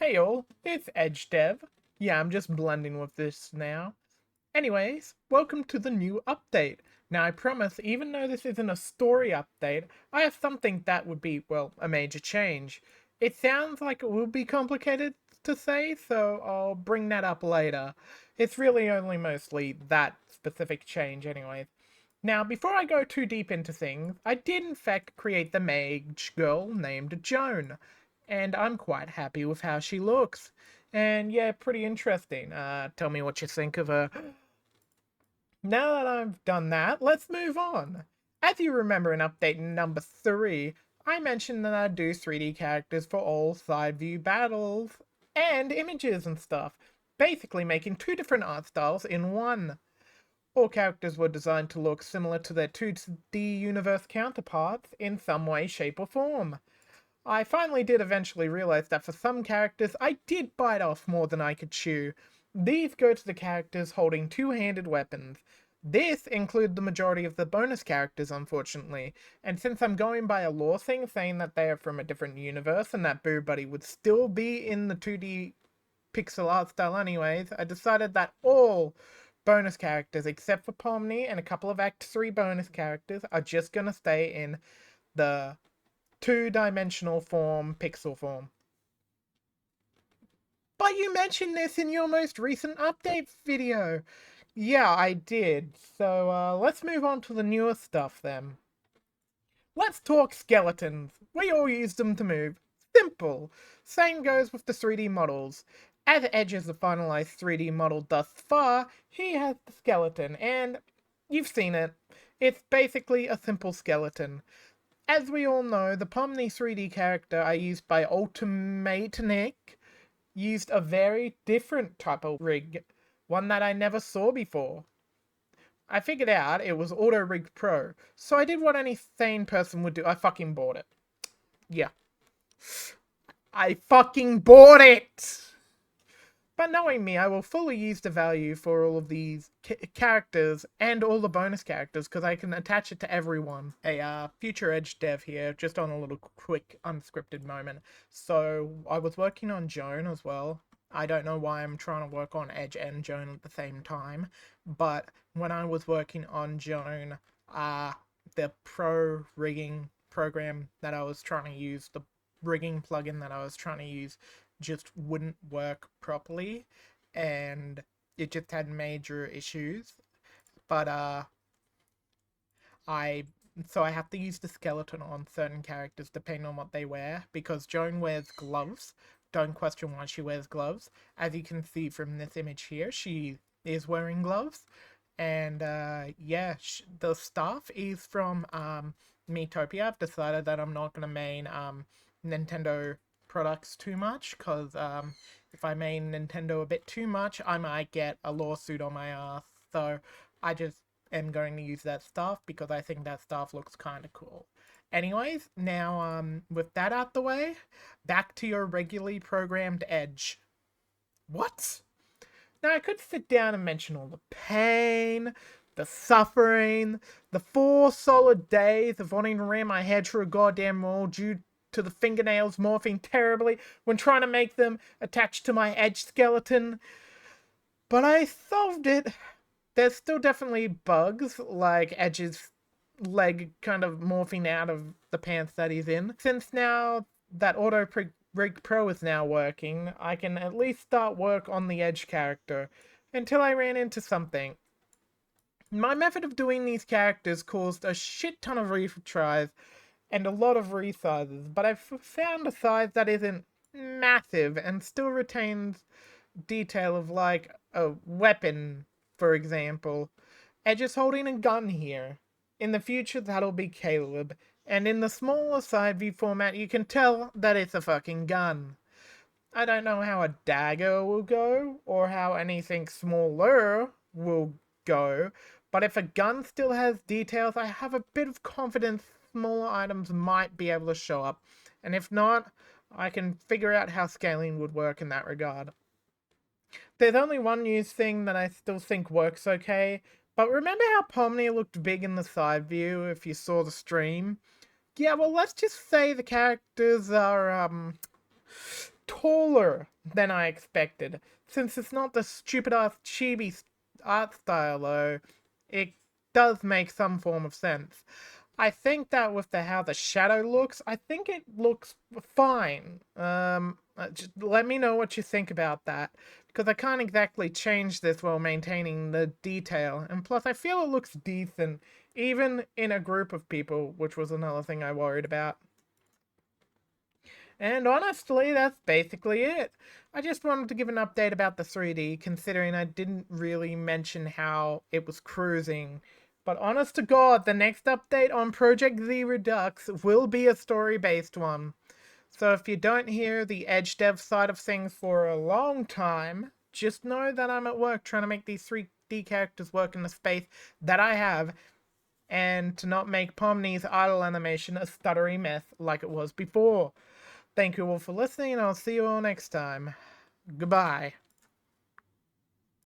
Hey all, it's Edge Dev. Yeah, I'm just blending with this now. Anyways, welcome to the new update. Now I promise, even though this isn't a story update, I have something that would be, well, a major change. It sounds like it will be complicated to say, so I'll bring that up later. It's really only mostly that specific change anyways. Now, before I go too deep into things, I did in fact create the mage girl named Joan, and I'm quite happy with how she looks. And yeah, pretty interesting. Tell me what you think of her. Now that I've done that, let's move on. As you remember in update number 3, I mentioned that I'd do 3D characters for all side view battles and images and stuff, basically making two different art styles in one. All characters were designed to look similar to their 2D universe counterparts in some way, shape, or form. I finally did eventually realize that for some characters, I did bite off more than I could chew. These go to the characters holding two-handed weapons. This includes the majority of the bonus characters, unfortunately, and since I'm going by a lore thing saying that they are from a different universe and that Boo Buddy would still be in the 2D pixel art style anyways, I decided that all bonus characters except for Pomni and a couple of Act 3 bonus characters are just gonna stay in the two-dimensional form, pixel form. But you mentioned this in your most recent update video. Yeah, I did. So let's move on to the newer stuff then. Let's talk skeletons. We all use them to move. Simple. Same goes with the 3D models. As Edge is the finalized 3D model thus far, he has the skeleton, and you've seen it. It's basically a simple skeleton. As we all know, the Pomni 3D character I used by Ultimate Nick used a very different type of rig, one that I never saw before. I figured out it was Auto Rig Pro, so I did what any sane person would do. I fucking bought it. Yeah. I fucking bought it! But knowing me, I will fully use the value for all of these characters and all the bonus characters because I can attach it to everyone. A future Edge dev here, just on a little quick unscripted moment. So I was working on Joan as well. I don't know why I'm trying to work on Edge and Joan at the same time, but when I was working on Joan, the pro rigging program that I was trying to use, the rigging plugin that I was trying to use, just wouldn't work properly and it just had major issues. But I I have to use the skeleton on certain characters depending on what they wear because Joan wears gloves. Don't question why she wears gloves. As you can see from this image here, she is wearing gloves. And yeah, the stuff is from Miitopia. I've decided that I'm not going to main Nintendo products too much because if I main Nintendo a bit too much, I might get a lawsuit on my ass. So I just am going to use that stuff because I think that stuff looks kind of cool. Anyways, now with that out the way, back to your regularly programmed Edge. What? Now, I could sit down and mention all the pain, the suffering, the 4 solid days of wanting to ram my head through a goddamn wall due to the fingernails morphing terribly when trying to make them attached to my Edge skeleton. But I solved it. There's still definitely bugs, like Edge's leg kind of morphing out of the pants that he's in. Since now that Auto Rig Pro is now working, I can at least start work on the Edge character until I ran into something. My method of doing these characters caused a shit ton of retries and a lot of resizes, but I've found a size that isn't massive and still retains detail of like a weapon, for example. Edge is holding a gun here. In the future, that'll be Caleb. And in the smaller side view format, you can tell that it's a fucking gun. I don't know how a dagger will go, or how anything smaller will go, but if a gun still has details, I have a bit of confidence smaller items might be able to show up. And if not, I can figure out how scaling would work in that regard. There's only one news thing that I still think works okay, but remember how Pomni looked big in the side view if you saw the stream? Yeah, well, let's just say the characters are, taller than I expected. Since it's not the stupid ass chibi art style, though, it does make some form of sense. I think that with how the shadow looks, I think it looks fine. Just let me know what you think about that, because I can't exactly change this while maintaining the detail, and plus I feel it looks decent, even in a group of people, which was another thing I worried about. And honestly, that's basically it. I just wanted to give an update about the 3D, considering I didn't really mention how it was cruising. But honest to God, the next update on Project Z Redux will be a story-based one. So if you don't hear the edge dev side of things for a long time, just know that I'm at work trying to make these 3D characters work in the space that I have, and to not make Pomni's idle animation a stuttery mess like it was before. Thank you all for listening, and I'll see you all next time. Goodbye.